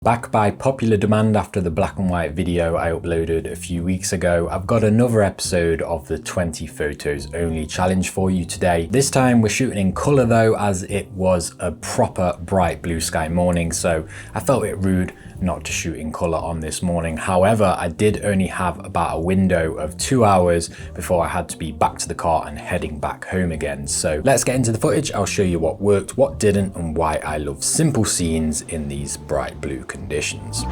Back by popular demand after the black and white video I uploaded a few weeks ago, I've got another episode of the 20 photos only challenge for you today. This time we're shooting in colour though, as it was a proper bright blue sky morning, so I felt it rude not to shoot in colour on this morning. However, I did only have about a window of 2 hours before I had to be back to the car and heading back home again. So let's get into the footage. I'll show you what worked, what didn't, and why I love simple scenes in these bright blue conditions.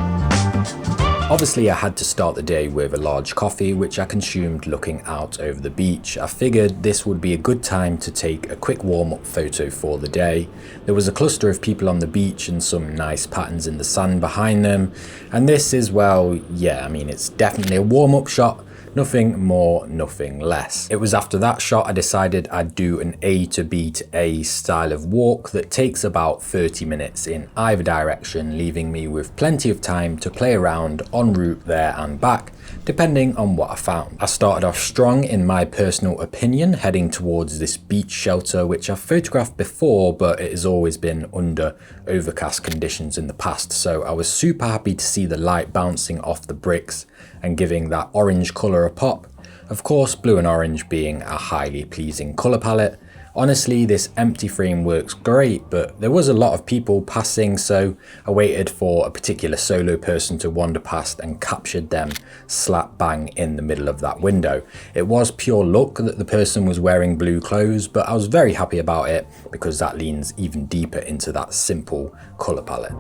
Obviously, I had to start the day with a large coffee, which I consumed looking out over the beach. I figured this would be a good time to take a quick warm-up photo for the day. There was a cluster of people on the beach and some nice patterns in the sand behind them. And this is, well, yeah, I mean, it's definitely a warm-up shot. Nothing more, nothing less. It was after that shot I decided I'd do an A to B to A style of walk that takes about 30 minutes in either direction, leaving me with plenty of time to play around en route there and back, depending on what I found. I started off strong in my personal opinion, heading towards this beach shelter, which I've photographed before, but it has always been under overcast conditions in the past. So I was super happy to see the light bouncing off the bricks and giving that orange colour a pop. Of course, blue and orange being a highly pleasing colour palette. Honestly, this empty frame works great, but there was a lot of people passing, so I waited for a particular solo person to wander past and captured them slap bang in the middle of that window. It was pure luck that the person was wearing blue clothes, but I was very happy about it because that leans even deeper into that simple colour palette.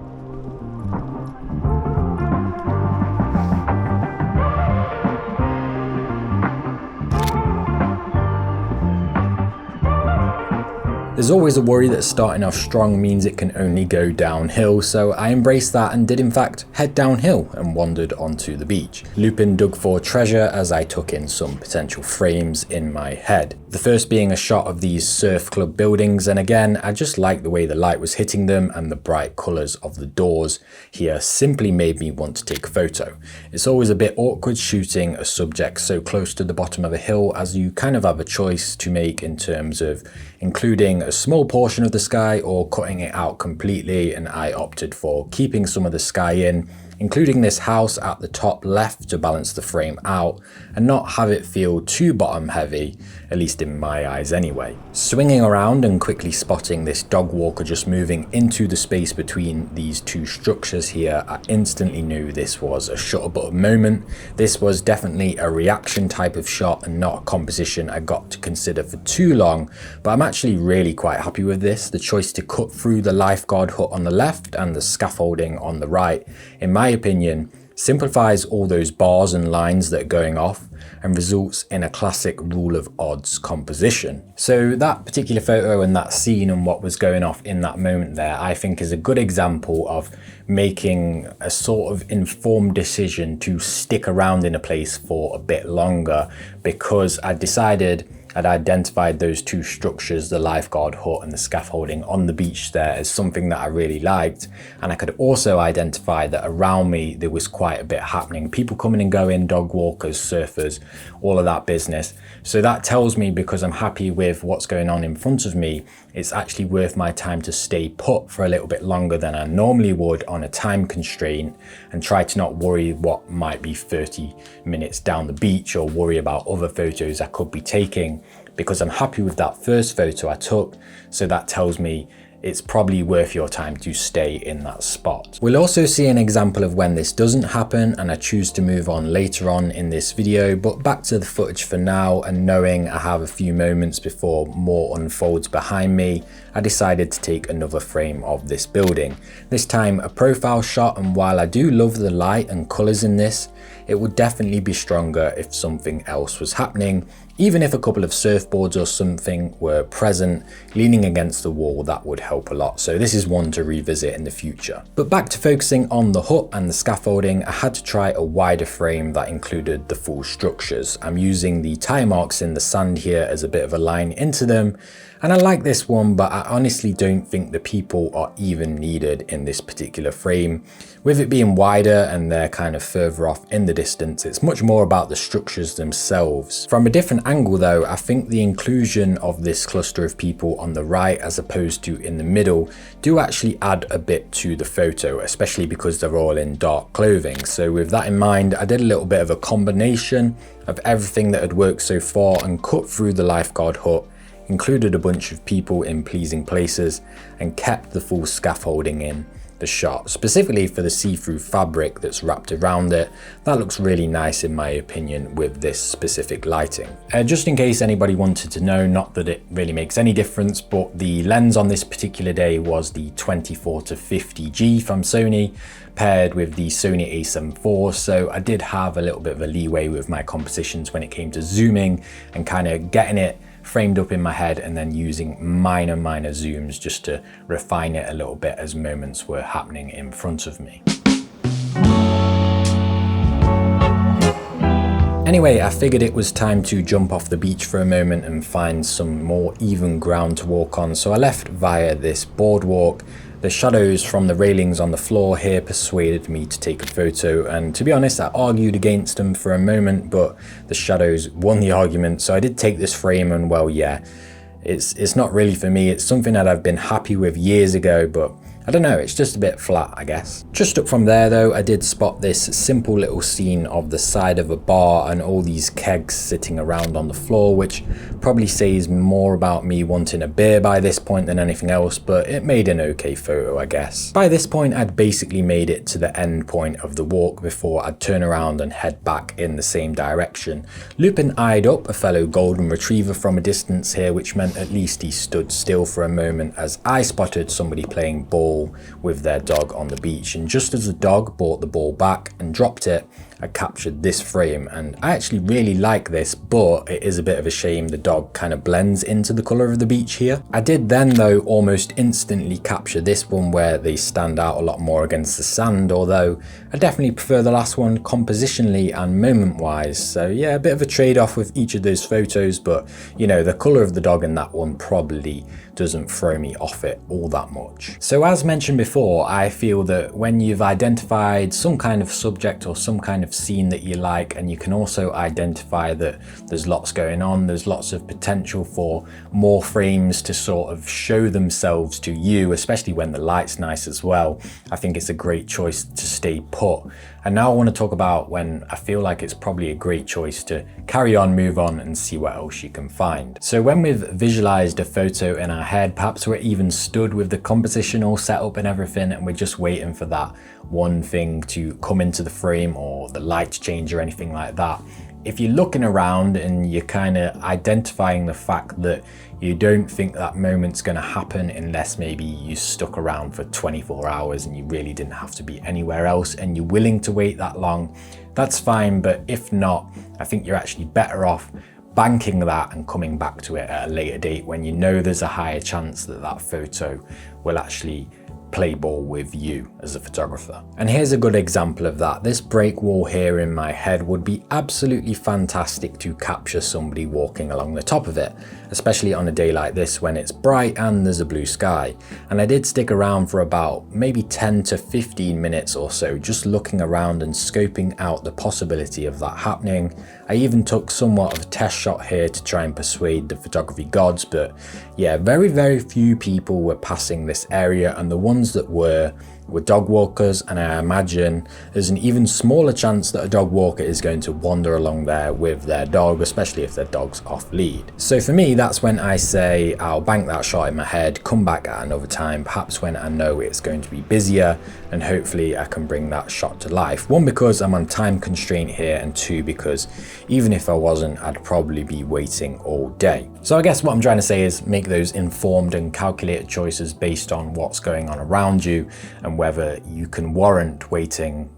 There's always a worry that starting off strong means it can only go downhill, so I embraced that and did in fact head downhill and wandered onto the beach. Lupin dug for treasure as I took in some potential frames in my head. The first being a shot of these surf club buildings, and again I just liked the way the light was hitting them, and the bright colours of the doors here simply made me want to take a photo. It's always a bit awkward shooting a subject so close to the bottom of a hill, as you kind of have a choice to make in terms of including a small portion of the sky or cutting it out completely, and I opted for keeping some of the sky in, including this house at the top left to balance the frame out and not have it feel too bottom heavy, at least in my eyes anyway. Swinging around and quickly spotting this dog walker just moving into the space between these two structures here, I instantly knew this was a shutter button moment. This was definitely a reaction type of shot and not a composition I got to consider for too long, but I'm actually really quite happy with this. The choice to cut through the lifeguard hut on the left and the scaffolding on the right, in my opinion, simplifies all those bars and lines that are going off and results in a classic rule of odds composition. So that particular photo and that scene and what was going off in that moment there, I think is a good example of making a sort of informed decision to stick around in a place for a bit longer, because I decided I'd identified those two structures, the lifeguard hut and the scaffolding on the beach there, as something that I really liked. And I could also identify that around me there was quite a bit happening. People coming and going, dog walkers, surfers, all of that business. So that tells me, because I'm happy with what's going on in front of me, it's actually worth my time to stay put for a little bit longer than I normally would on a time constraint, and try to not worry what might be 30 minutes down the beach or worry about other photos I could be taking, because I'm happy with that first photo I took. So that tells me it's probably worth your time to stay in that spot. We'll also see an example of when this doesn't happen, and I choose to move on later on in this video, but back to the footage for now, and knowing I have a few moments before more unfolds behind me, I decided to take another frame of this building. This time a profile shot, and while I do love the light and colours in this, it would definitely be stronger if something else was happening. Even if a couple of surfboards or something were present leaning against the wall, that would help a lot. So this is one to revisit in the future. But back to focusing on the hut and the scaffolding, I had to try a wider frame that included the full structures. I'm using the tire marks in the sand here as a bit of a line into them, And I like this one, but I honestly don't think the people are even needed in this particular frame. With it being wider and they're kind of further off in the distance, it's much more about the structures themselves. From a different angle though, I think the inclusion of this cluster of people on the right as opposed to in the middle do actually add a bit to the photo, especially because they're all in dark clothing. So with that in mind, I did a little bit of a combination of everything that had worked so far and cut through the lifeguard hut, included a bunch of people in pleasing places, and kept the full scaffolding in the shot, specifically for the see-through fabric that's wrapped around it. That looks really nice in my opinion with this specific lighting. Just in case anybody wanted to know, not that it really makes any difference, but the lens on this particular day was the 24-50G from Sony, paired with the Sony a7 IV, so I did have a little bit of a leeway with my compositions when it came to zooming and kind of getting it framed up in my head and then using minor zooms just to refine it a little bit as moments were happening in front of me. Anyway, I figured it was time to jump off the beach for a moment and find some more even ground to walk on, so I left via this boardwalk. The shadows from the railings on the floor here persuaded me to take a photo, and to be honest, I argued against them for a moment, but the shadows won the argument, so I did take this frame, and well, yeah, it's not really for me. It's something that I've been happy with years ago, but I don't know, it's just a bit flat, I guess. Just up from there though, I did spot this simple little scene of the side of a bar and all these kegs sitting around on the floor, which probably says more about me wanting a beer by this point than anything else, but it made an okay photo, I guess. By this point, I'd basically made it to the end point of the walk before I'd turn around and head back in the same direction. Lupin eyed up a fellow golden retriever from a distance here, which meant at least he stood still for a moment as I spotted somebody playing ball with their dog on the beach, and just as the dog brought the ball back and dropped it, I captured this frame, and I actually really like this, but it is a bit of a shame the dog kind of blends into the colour of the beach here. I did then though almost instantly capture this one where they stand out a lot more against the sand, although I definitely prefer the last one compositionally and moment wise. So yeah, a bit of a trade-off with each of those photos, but you know, the colour of the dog in that one probably doesn't throw me off it all that much. So as mentioned before, I feel that when you've identified some kind of subject or some kind of scene that you like, and you can also identify that there's lots going on, there's lots of potential for more frames to sort of show themselves to you, especially when the light's nice as well, I think it's a great choice to stay put. And now I want to talk about when I feel like it's probably a great choice to carry on, move on, and see what else you can find. So when we've visualized a photo in our head, perhaps we're even stood with the composition all set up and everything, and we're just waiting for that one thing to come into the frame or the light change or anything like that. If you're looking around and you're kind of identifying the fact that you don't think that moment's going to happen unless maybe you stuck around for 24 hours and you really didn't have to be anywhere else and you're willing to wait that long, that's fine. But if not, I think you're actually better off banking that and coming back to it at a later date when you know there's a higher chance that that photo will actually play ball with you as a photographer. And here's a good example of that. This break wall here in my head would be absolutely fantastic to capture somebody walking along the top of it, especially on a day like this when it's bright and there's a blue sky. And I did stick around for about maybe 10 to 15 minutes or so, just looking around and scoping out the possibility of that happening. I even took somewhat of a test shot here to try and persuade the photography gods, but yeah, very few people were passing this area, and the ones that were dog walkers, and I imagine there's an even smaller chance that a dog walker is going to wander along there with their dog, especially if their dog's off lead. So for me, that's when I say I'll bank that shot in my head, come back at another time, perhaps when I know it's going to be busier, and hopefully I can bring that shot to life. One, because I'm on time constraint here, and two, because even if I wasn't, I'd probably be waiting all day. So I guess what I'm trying to say is make those informed and calculated choices based on what's going on around you and whether you can warrant waiting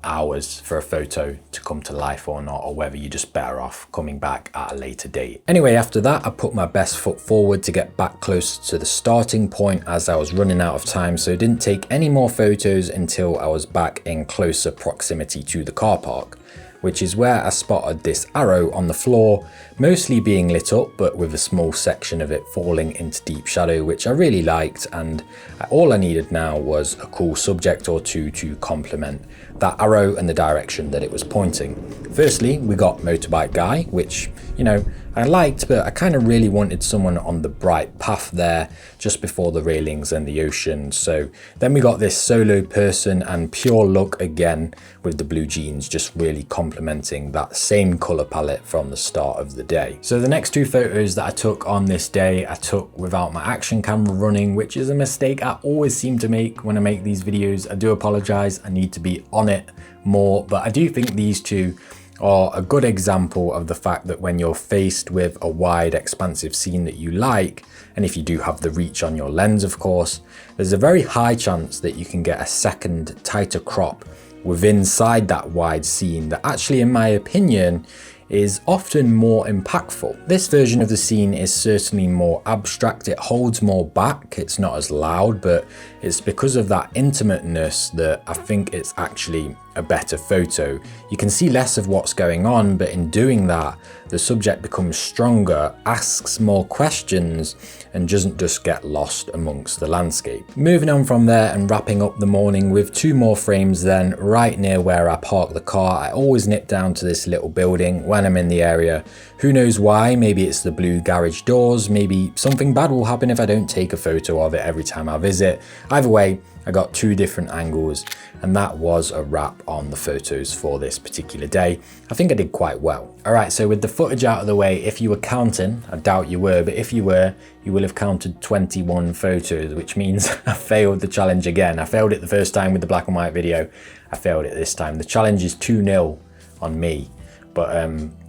hours for a photo to come to life or not, or whether you're just better off coming back at a later date. Anyway, after that, I put my best foot forward to get back close to the starting point as I was running out of time, so I didn't take any more photos until I was back in closer proximity to the car park. which is where I spotted this arrow on the floor, mostly being lit up, but with a small section of it falling into deep shadow, which I really liked, and all I needed now was a cool subject or two to complement that arrow and the direction that it was pointing. Firstly, we got Motorbike Guy, which, you know, I liked, but I kind of really wanted someone on the bright path there just before the railings and the ocean. So then we got this solo person and pure look again with the blue jeans, just really complementing that same color palette from the start of the day. So the next two photos that I took on this day, I took without my action camera running, which is a mistake I always seem to make when I make these videos. I do apologize. I need to be on it more, but I do think these two are a good example of the fact that when you're faced with a wide expansive scene that you like, and if you do have the reach on your lens of course, there's a very high chance that you can get a second tighter crop within inside that wide scene that actually, in my opinion, is often more impactful. This version of the scene is certainly more abstract, it holds more back, it's not as loud, but it's because of that intimateness that I think it's actually a better photo. You can see less of what's going on, but in doing that, the subject becomes stronger, asks more questions, and doesn't just get lost amongst the landscape. Moving on from there and wrapping up the morning with two more frames then, right near where I park the car. I always nip down to this little building when I'm in the area. Who knows why? Maybe it's the blue garage doors, maybe something bad will happen if I don't take a photo of it every time I visit. Either way, I got two different angles, and that was a wrap on the photos for this particular day. I think I did quite well. All right, so with the footage out of the way, if you were counting, I doubt you were, but if you were, you will have counted 21 photos, which means I failed the challenge again. I failed it the first time with the black and white video. I failed it this time. The challenge is 2-0 on me, but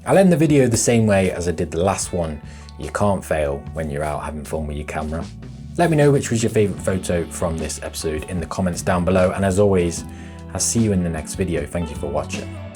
I'll end the video the same way as I did the last one. You can't fail when you're out having fun with your camera. Let me know which was your favorite photo from this episode in the comments down below. And as always, I'll see you in the next video. Thank you for watching.